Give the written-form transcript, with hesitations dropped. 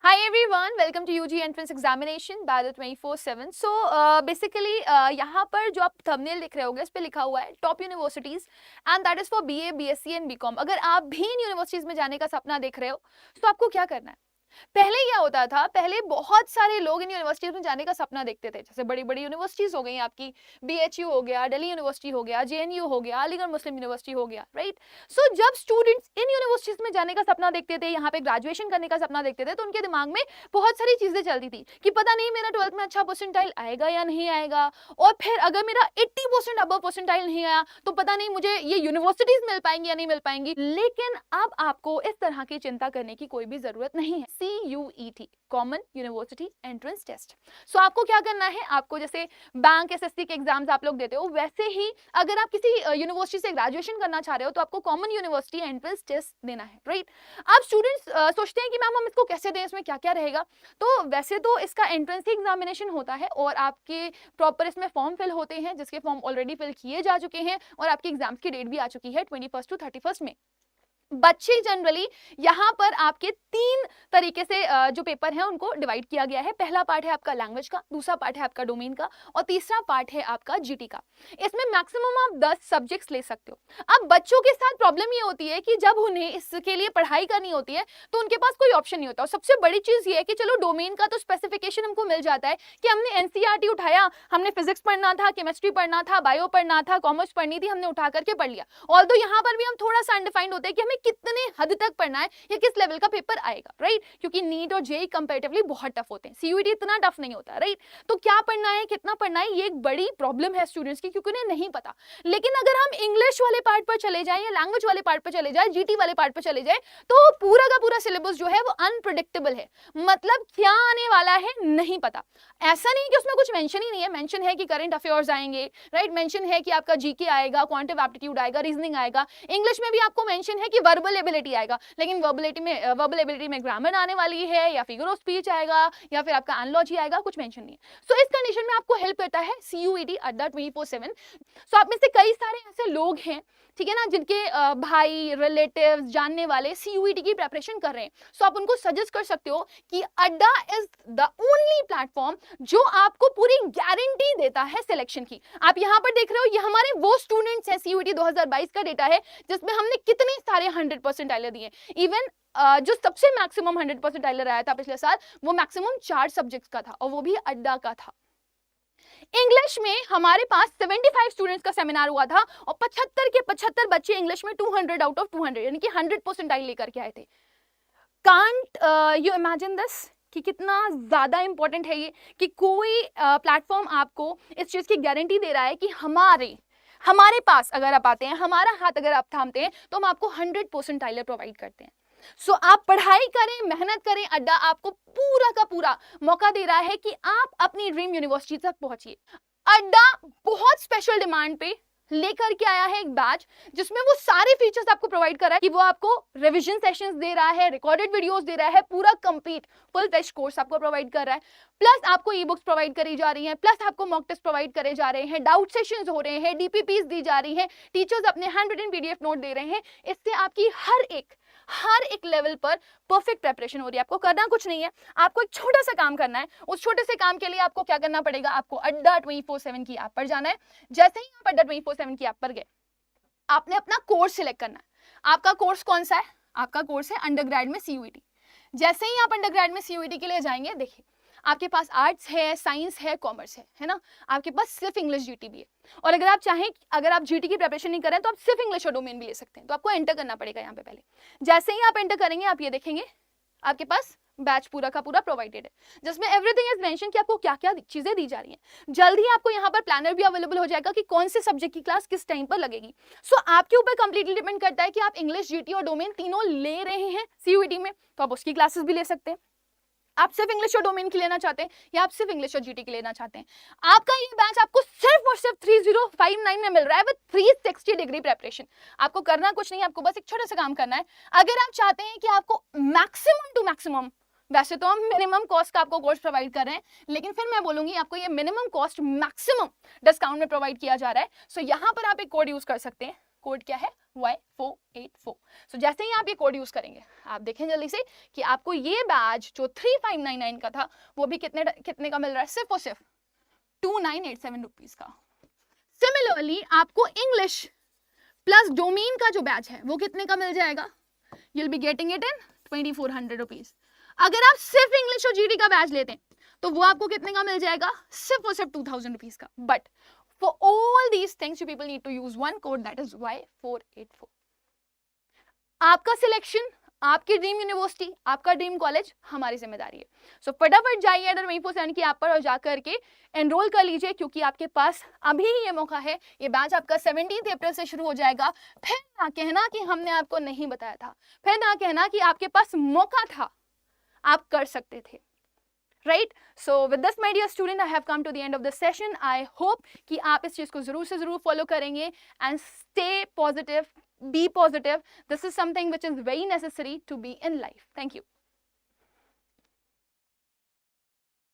Hi everyone, welcome to UG Entrance Examination Battle 24/7. So basically यहाँ पर जो आप थंबनेल देख रहे होंगे इस पे लिखा हुआ है top universities and that is for BA, BSc and BCom. अगर आप भी इन यूनिवर्सिटीज में जाने का सपना देख रहे हो तो आपको क्या करना है? पहले क्या होता था, पहले बहुत सारे लोग इन यूनिवर्सिटीज में जाने का सपना देखते थे. जैसे बड़ी बड़ी यूनिवर्सिटीज हो गई आपकी, BHU हो गया, दिल्ली यूनिवर्सिटी हो गया, JNU हो गया, अलीगढ़ मुस्लिम यूनिवर्सिटी हो गया, राइट. सो जब स्टूडेंट्स इन यूनिवर्सिटीज में जाने का सपना देखते थे, यहाँ पे ग्रेजुएशन करने का सपना देखते थे, तो उनके दिमाग में बहुत सारी चीजें चलती थी कि पता नहीं मेरा 12th में अच्छा परसेंटाइल आएगा या नहीं आएगा, और फिर अगर मेरा 80% अबव परसेंटाइल नहीं आया तो पता नहीं मुझे ये यूनिवर्सिटीज मिल पाएंगी या नहीं मिल पाएंगी. लेकिन अब आपको इस तरह की चिंता करने की कोई भी जरूरत नहीं है. CUET, common university entrance test. So आपको क्या करना है, आपको जैसे बैंक SSC के एग्जाम्स आप लोग देते हो वैसे ही अगर आप किसी यूनिवर्सिटी से ग्रेजुएशन करना चाह रहे हो तो आपको कॉमन यूनिवर्सिटी एंट्रेंस टेस्ट देना है, राइट. अब स्टूडेंट्स सोचते हैं कि मैम हम इसको कैसे दें, इसमें क्या क्या रहेगा. तो वैसे तो इसका एंट्रेंस ही एग्जामिनेशन होता है और आपके प्रॉपर इसमें फॉर्म फिल होते हैं, जिसके फॉर्म ऑलरेडी फिल किए जा चुके हैं और आपकी एग्जाम्स की डेट भी आ चुकी है 21 to 31 में. बच्चे जनरली यहाँ पर आपके 3 तरीके से जो पेपर है उनको डिवाइड किया गया है. पहला पार्ट है आपका लैंग्वेज का, दूसरा पार्ट है आपका डोमेन का और तीसरा पार्ट है आपका GT का. इसमें मैक्सिमम आप 10 सब्जेक्ट्स ले सकते हो. अब बच्चों के साथ प्रॉब्लम ये होती है कि जब उन्हें इसके लिए पढ़ाई करनी होती है तो उनके पास कोई ऑप्शन नहीं होता. और सबसे बड़ी चीज ये है कि चलो डोमेन का तो स्पेसिफिकेशन हमको मिल जाता है कि हमने NCERT उठाया, हमने फिजिक्स पढ़ना था, केमिस्ट्री पढ़ना था, बायो पढ़ना था, कॉमर्स पढ़नी थी, हमने उठा करके पढ़ लिया. ऑल्दो यहाँ पर भी हम थोड़ा सा अनडिफाइंड होते हैं कि हमें कितने हद तक पढ़ना है या किस लेवल का पेपर आएगा, राइट. क्योंकि नीट और JEE कंपैरेटिवली बहुत टफ होते हैं, CUET इतना टफ नहीं होता, राइट. तो क्या पढ़ना है, कितना पढ़ना है, ये एक बड़ी प्रॉब्लम है स्टूडेंट्स की, क्योंकि उन्हें नहीं पता. लेकिन अगर हम इंग्लिश वाले पार्ट पर चले जाएं या लैंग्वेज वाले पार्ट पर चले जाएं, GT वाले पार्ट पर चले जाएं, तो पूरा का पूरा सिलेबस जो है वो अनप्रेडिक्टेबल है. मतलब क्या आने वाला है नहीं पता. ऐसा नहीं कि उसमें कुछ मेंशन ही नहीं है. मेंशन है कि करंट अफेयर्स आएंगे, राइट. मेंशन है कि आपका GK आएगा, क्वांटिटेटिव एप्टीट्यूड आएगा, रीजनिंग आएगा. इंग्लिश में भी आपको मेंशन है कि वर्बल एबिलिटी आएगा, लेकिन वर्बल एबिलिटी में ग्रामर आने वाली है या फिगर ऑफ स्पीच आएगा या फिर आपका एनालॉजी आएगा, कुछ मेंशन नहीं है. सो इस कंडीशन में आपको हेल्प करता है CUET अड्डा 24/7. सो आप में से कई सारे ऐसे लोग हैं, ठीक है ना, जिनके भाई, रिलेटिव्स, जानने वाले CUET की प्रिपरेशन कर रहे हैं. सो आप उनको सजेस्ट कर सकते हो कि अड्डा इज द ओनली प्लेटफॉर्म जो आपको पूरी गारंटी देता है सिलेक्शन की. आप यहाँ पर देख रहे हो, ये हमारे वो स्टूडेंट्स हैं, CUET 2022 का डेटा है जिसमें हमने कितने सारे 100% आइलर दिए. इवन जो सबसे मैक्सिमम 100% आइलर आया था पिछले साल, वो मैक्सिमम 4 सब्जेक्ट्स का था और वो भी अड्डा का था. इंग्लिश में हमारे पास 75 स्टूडेंट्स का सेमिनार हुआ था और 75 के 75 बच्चे इंग्लिश में 200 आउट ऑफ 200 यानी कि 100% आइल लेकर के आए थे. कांट यू इमेजिन दिस कि कितना ज्यादा इंपॉर्टेंट है ये, कि कोई प्लेटफॉर्म आपको इस चीज की गारंटी दे रहा है कि हमारे पास अगर आप आते हैं, हमारा हाथ अगर आप थामते हैं तो हम आपको 100% आइलर प्रोवाइड करते हैं. सो आप पढ़ाई करें, मेहनत करें, अड्डा आपको पूरा का पूरा मौका दे रहा है कि आप अपनी ड्रीम यूनिवर्सिटी तक पहुंचिए. अड्डा बहुत स्पेशल डिमांड पे लेकर के आया है एक बैच जिसमें वो सारे फीचर्स आपको प्रोवाइड कर रहा है कि वो आपको रिवीजन सेशंस दे रहा है, रिकॉर्डेड वीडियोस दे रहा है, पूरा कंप्लीट फुल फ्लेज्ड कोर्स आपको प्रोवाइड कर रहा है. प्लस आपको ई बुक्स प्रोवाइड करी जा रही हैं, प्लस आपको मॉक टेस्ट प्रोवाइड करे जा रहे हैं, डाउट सेशंस हो रहे हैं, DPPs दी जा रही हैं, टीचर्स अपने हैंड रिटन PDF नोट दे रहे हैं. इससे आपकी हर एक लेवल पर परफेक्ट प्रिपरेशन हो रही है. आपको करना कुछ नहीं है, आपको एक छोटा सा काम करना है. उस छोटे से काम के लिए आपको क्या करना पड़ेगा, आपको अड्डा 24/7 की ऐप पर जाना है. जैसे ही आप अड्डा 24/7 की ऐप पर गए, आपने अपना कोर्स सिलेक्ट करना है. आपका कोर्स कौन सा है, आपका कोर्स है अंडरग्रेड में CUET. जैसे ही आप अंडरग्रेड में CUET के लिए जाएंगे, देखिए आपके पास आर्ट्स है, साइंस है, कॉमर्स है ना. आपके पास सिर्फ इंग्लिश GT भी है. और अगर आप चाहें, अगर आप GT की प्रिपरेशन नहीं करें तो आप सिर्फ इंग्लिश और डोमेन भी ले सकते हैं. तो आपको एंटर करना पड़ेगा यहाँ पे पहले. जैसे ही आप एंटर करेंगे, आप ये देखेंगे आपके पास बैच पूरा का पूरा प्रोवाइडेड है, जिसमें एवरीथिंग इज मेंशन कि आपको क्या क्या चीजें दी जा रही हैं. जल्द ही आपको यहाँ पर प्लानर भी अवेलेबल हो जाएगा कि कौन से सब्जेक्ट की क्लास किस टाइम पर लगेगी. सो आपके ऊपर कंप्लीटली डिपेंड करता है कि आप इंग्लिश, GT और डोमेन तीनों ले रहे हैं CUET में, तो आप उसकी क्लासेस भी ले सकते हैं. आप सिर्फ इंग्लिश और डोमेन की लेना चाहते हैं या आप सिर्फ इंग्लिश और GT की लेना चाहते हैं, आपका ये बैच आपको सिर्फ और सिर्फ 3059 में मिल रहा है विद 360 डिग्री प्रिपरेशन. आपको करना कुछ नहीं है, आपको बस एक छोटा सा काम करना है. अगर आप चाहते हैं कि आपको मैक्सिमम टू मैक्सिमम, वैसे तो हम मिनिमम कॉस्ट का आपको कोर्स प्रोवाइड कर रहे हैं, लेकिन फिर मैं बोलूंगी आपको ये मिनिमम कॉस्ट मैक्सिमम डिस्काउंट में प्रोवाइड किया जा रहा है. सो यहाँ पर आप एक कोड यूज कर सकते हैं. कोड क्या है, Y484। सो जैसे ही आप ये कोड यूज करेंगे, आप देखें जल्दी से कि आपको ये बैच जो 3599 का था वो भी कितने का मिल रहा है, सिर्फ और सिर्फ 2987 रुपीज का। सिमिलरली आपको इंग्लिश प्लस डोमेन का जो बैच है वो कितने का मिल जाएगा, you'll be getting it in 2400 rupees. अगर आप सिर्फ इंग्लिश और जीडी का बैच लेते हैं तो वो आपको कितने का मिल जाएगा, सिर्फ और सिर्फ 2000 रुपीज का। But for all these things you people need to use one code, that is Y484। आपका सिलेक्शन, आपकी ड्रीम यूनिवर्सिटी, आपका ड्रीम कॉलेज हमारी जिम्मेदारी है। सो फटाफट जाइए अगर Wing47 की ऐप पर और जाकर के एनरोल कर लीजिए, क्योंकि आपके पास अभी ये मौका है। ये बैच आपका 17 अप्रैल से शुरू हो जाएगा। फिर ना कहना कि हमने आपको नहीं बताया था, फिर ना कहना कि आपके पास मौका था, आप कर सकते थे, right. So with this my dear student, I have come to the end of this session. I hope कि आप इस चीज को जरूर से जरूर फॉलो करेंगे and stay positive, be positive. This is something which is very necessary to be in life. Thank you.